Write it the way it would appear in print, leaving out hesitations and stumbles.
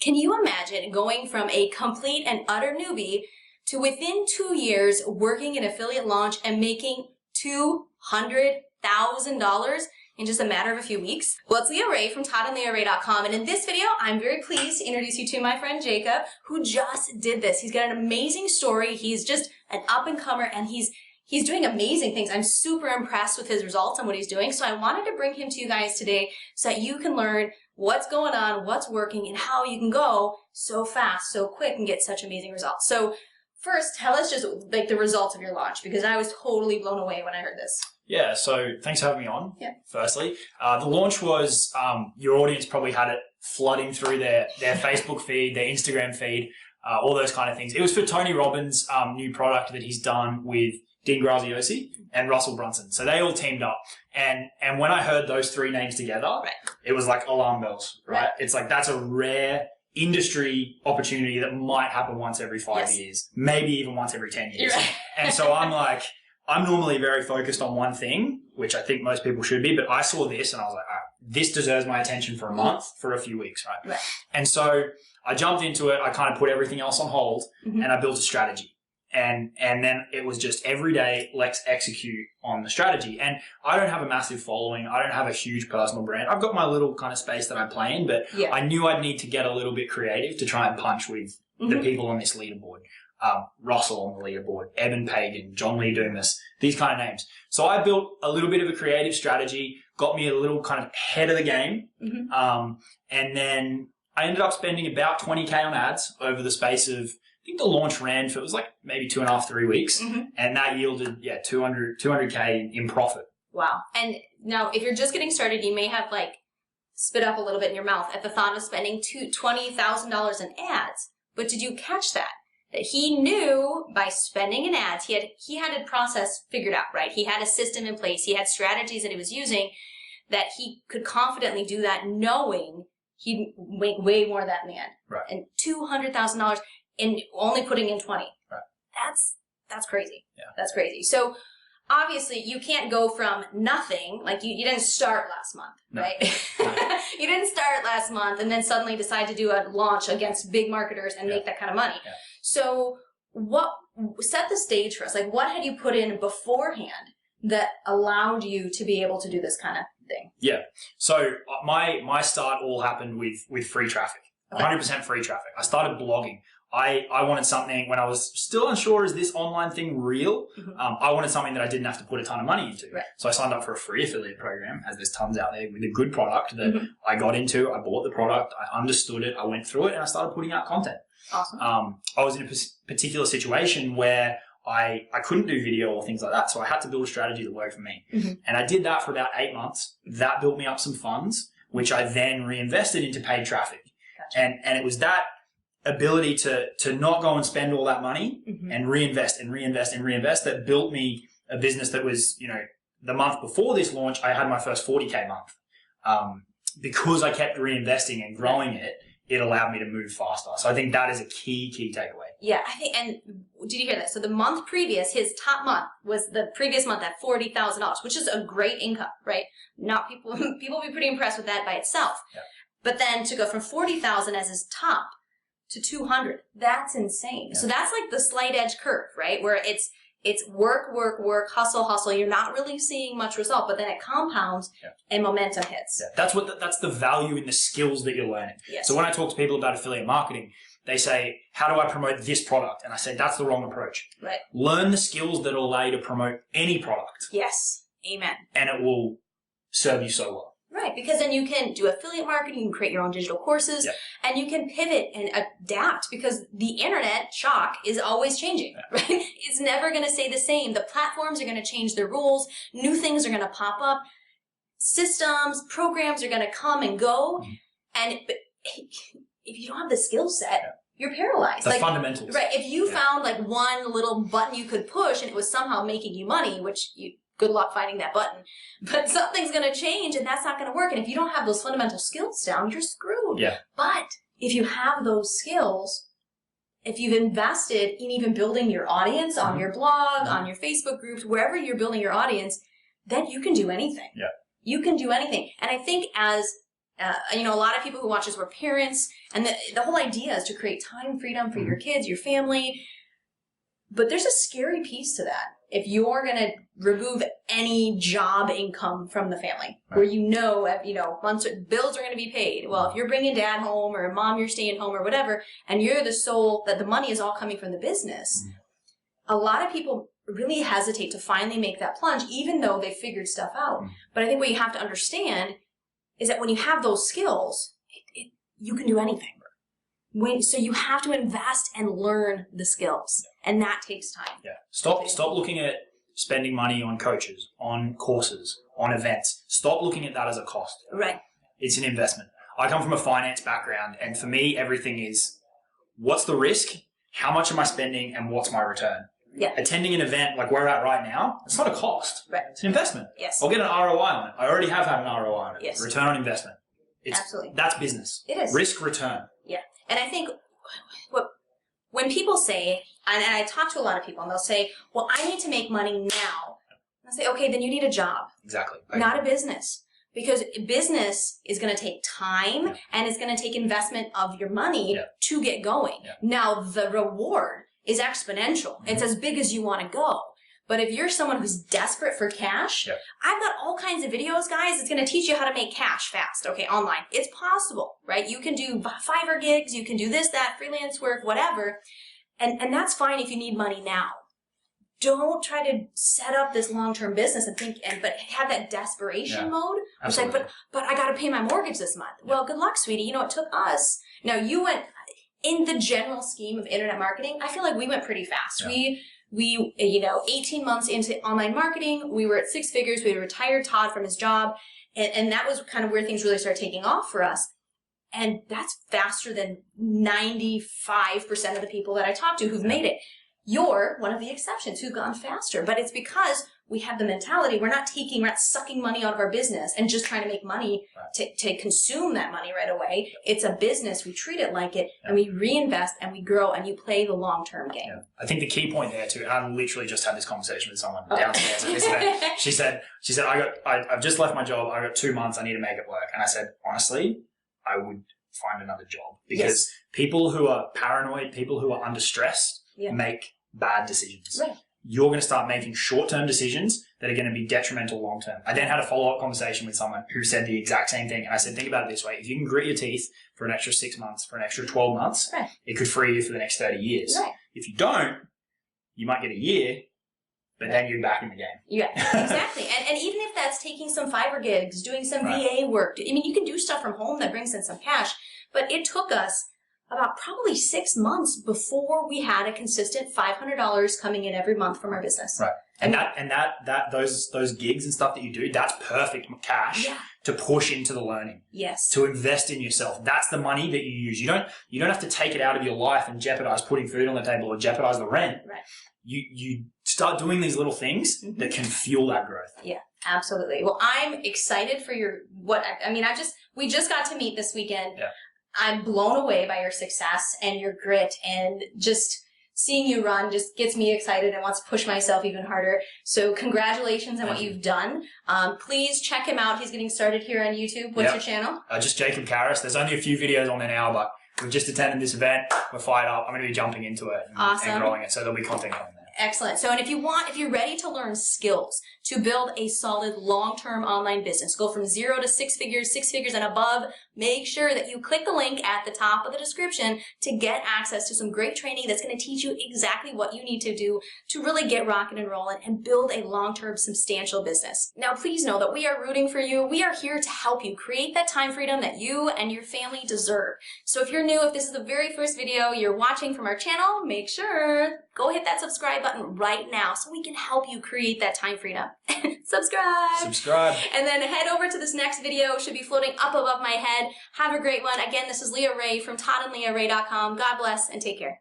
Can you imagine going from a complete and utter newbie to within 2 years working in affiliate launch and making $200,000 in just a matter of a few weeks? Well, it's Leah Rae from ToddandLeahRae.com, and in this video, I'm very pleased to introduce you to my friend Jacob, who just did this. He's got an amazing story. He's just an up-and-comer, and he's doing amazing things. I'm super impressed with his results and what he's doing, so I wanted to bring him to you guys today so that you can learn what's going on, what's working, and how you can go so fast, so quick, and get such amazing results. So first, tell us just like the results of your launch, because I was totally blown away when I heard this. Yeah, so thanks for having me on, firstly. The launch was, your audience probably had it flooding through their Facebook feed, their Instagram feed, all those kind of things. It was for Tony Robbins' new product that he's done with Dean Graziosi and Russell Brunson. So they all teamed up. And when I heard those three names together, it was like alarm bells, right? It's like that's a rare industry opportunity that might happen once every 5 years, maybe even once every 10 years. And so I'm like, I'm normally very focused on one thing, which I think most people should be, but I saw this and I was like, all right, this deserves my attention for a month, for a few weeks, right? And so I jumped into it. I kind of put everything else on hold and I built a strategy. And then it was just every day, let's execute on the strategy. And I don't have a massive following. I don't have a huge personal brand. I've got my little kind of space that I play in, but I knew I'd need to get a little bit creative to try and punch with the people on this leaderboard. Russell on the leaderboard, Eben Pagan, John Lee Dumas, these kind of names. So I built a little bit of a creative strategy, got me a little kind of ahead of the game. And then I ended up spending about 20K on ads over the space of, I think the launch ran for, it was like maybe 2.5, 3 weeks. And that yielded, 200K in profit. Wow. And now if you're just getting started, you may have like spit up a little bit in your mouth at the thought of spending $20,000 in ads. But did you catch that? That he knew by spending in ads, he had a process figured out, right? He had a system in place. He had strategies that he was using that he could confidently do that knowing he'd make way more of that in the end. And $200,000 and only putting in 20. That's crazy. That's crazy. So obviously you can't go from nothing, like you didn't start last month, right? You didn't start last month and then suddenly decide to do a launch against big marketers and make that kind of money. So what set the stage for us? Like what had you put in beforehand that allowed you to be able to do this kind of thing? So my start all happened with free traffic, 100% free traffic. I started blogging. I wanted something when I was still unsure, is this online thing real? I wanted something that I didn't have to put a ton of money into. So I signed up for a free affiliate program, as there's tons out there, with a good product that I got into. I bought the product, I understood it, I went through it, and I started putting out content. I was in a particular situation where I couldn't do video or things like that, so I had to build a strategy that worked for me. And I did that for about 8 months. That built me up some funds, which I then reinvested into paid traffic. And it was that ability to not go and spend all that money and reinvest that built me a business that was, the month before this launch, I had my first 40K month. Because I kept reinvesting and growing it, it allowed me to move faster. So I think that is a key takeaway. I think, and did you hear that? So the month previous, his top month was the previous month at $40,000, which is a great income, right? Not people will be pretty impressed with that by itself. But then to go from 40,000 as his top to 200, that's insane. So that's like the slight edge curve, right? Where it's work, hustle. You're not really seeing much result, but then it compounds and momentum hits. That's the value in the skills that you're learning. So when I talk to people about affiliate marketing, they say, how do I promote this product? And I say, that's the wrong approach. Learn the skills that will allow you to promote any product. Amen. And it will serve you so well. Because then you can do affiliate marketing, you can create your own digital courses, and you can pivot and adapt, because the internet, shock, is always changing, right? It's never going to stay the same. The platforms are going to change their rules. New things are going to pop up. Systems, programs are going to come and go. And if you don't have the skill set, you're paralyzed. The fundamentals. If you found like one little button you could push and it was somehow making you money, which good luck finding that button. But something's going to change and that's not going to work. And if you don't have those fundamental skills down, you're screwed. But if you have those skills, if you've invested in even building your audience on your blog, on your Facebook groups, wherever you're building your audience, then you can do anything. You can do anything. And I think as A lot of people who watch us were parents, and the whole idea is to create time freedom for your kids, your family. But there's a scary piece to that. If you're going to remove any job income from the family, where months bills are going to be paid. Well, if you're bringing dad home or mom, you're staying home or whatever, and you're the sole, that the money is all coming from the business, a lot of people really hesitate to finally make that plunge, even though they figured stuff out. But I think what you have to understand is that when you have those skills, you can do anything. So you have to invest and learn the skills, and that takes time. Yeah. Stop looking at spending money on coaches, on courses, on events. Stop looking at that as a cost. Right. It's an investment. I come from a finance background, and for me, everything is what's the risk, how much am I spending, and what's my return? Yeah. Attending an event like we're at right now, it's not a cost. Right. It's an investment. Yes. I'll get an ROI on it. I already have had an ROI on it. Yes. Return on investment. Absolutely. That's business. It is. Risk return. Yeah. And I think when people say, and I talk to a lot of people, and they'll say, well, I need to make money now. I say, okay, then you need a job. Exactly. Not a business. Because business is going to take time and it's going to take investment of your money to get going. Yeah. Now, the reward is exponential. It's as big as you want to go. But if you're someone who's desperate for cash, I've got all kinds of videos, guys. It's going to teach you how to make cash fast, online. It's possible, right? You can do Fiverr gigs. You can do this, that, freelance work, whatever. And that's fine if you need money now. Don't try to set up this long-term business but have that desperation mode. It's like, but I got to pay my mortgage this month. Well, good luck, sweetie. It took us. Now, you went, in the general scheme of internet marketing, I feel like we went pretty fast. Yeah. We 18 months into online marketing, we were at 6 figures. We retired Todd from his job. And that was kind of where things really started taking off for us. And that's faster than 95% of the people that I talk to who've made it. You're one of the exceptions who've gone faster. But it's because we have the mentality, we're not sucking money out of our business and just trying to make money to consume that money right away. It's a business. We treat it like it, and we reinvest and we grow, and you play the long-term game. Yeah. I think the key point there too, and I literally just had this conversation with someone downstairs at this event. She said, I've just left my job. I got 2 months. I need to make it work. And I said, honestly, I would find another job because people who are paranoid, people who are under stress make bad decisions. Right. You're going to start making short-term decisions that are going to be detrimental long-term. I then had a follow-up conversation with someone who said the exact same thing. And I said, think about it this way. If you can grit your teeth for an extra 6 months, for an extra 12 months, it could free you for the next 30 years. Right. If you don't, you might get a year, but then you're back in the game. Yeah, exactly. and even if that's taking some Fiverr gigs, doing some VA work, you can do stuff from home that brings in some cash. But it took us about probably 6 months before we had a consistent $500 coming in every month from our business. Right. And those gigs and stuff that you do, that's perfect cash to push into the learning. Yes. To invest in yourself. That's the money that you use. You don't have to take it out of your life and jeopardize putting food on the table or jeopardize the rent. Right. You start doing these little things that can fuel that growth. Yeah, absolutely. Well, I'm excited for we just got to meet this weekend. Yeah. I'm blown away by your success and your grit, and just seeing you run just gets me excited and wants to push myself even harder. So congratulations on what you've done. Please check him out. He's getting started here on YouTube. What's your channel? Just Jacob Karras. There's only a few videos on there now, but we've just attended this event. We're fired up. I'm going to be jumping into it and growing it, so there'll be content on there. Excellent. So, and if you're ready to learn skills to build a solid long-term online business, go from 0 to 6 figures and above, make sure that you click the link at the top of the description to get access to some great training that's going to teach you exactly what you need to do to really get rocking and rolling and build a long-term substantial business. Now, please know that we are rooting for you. We are here to help you create that time freedom that you and your family deserve. So if you're new, if this is the very first video you're watching from our channel, make sure go hit that subscribe button right now so we can help you create that time freedom. Subscribe. And then head over to this next video. It should be floating up above my head. Have a great one. Again, this is Leah Ray from ToddandLeahRay.com. God bless and take care.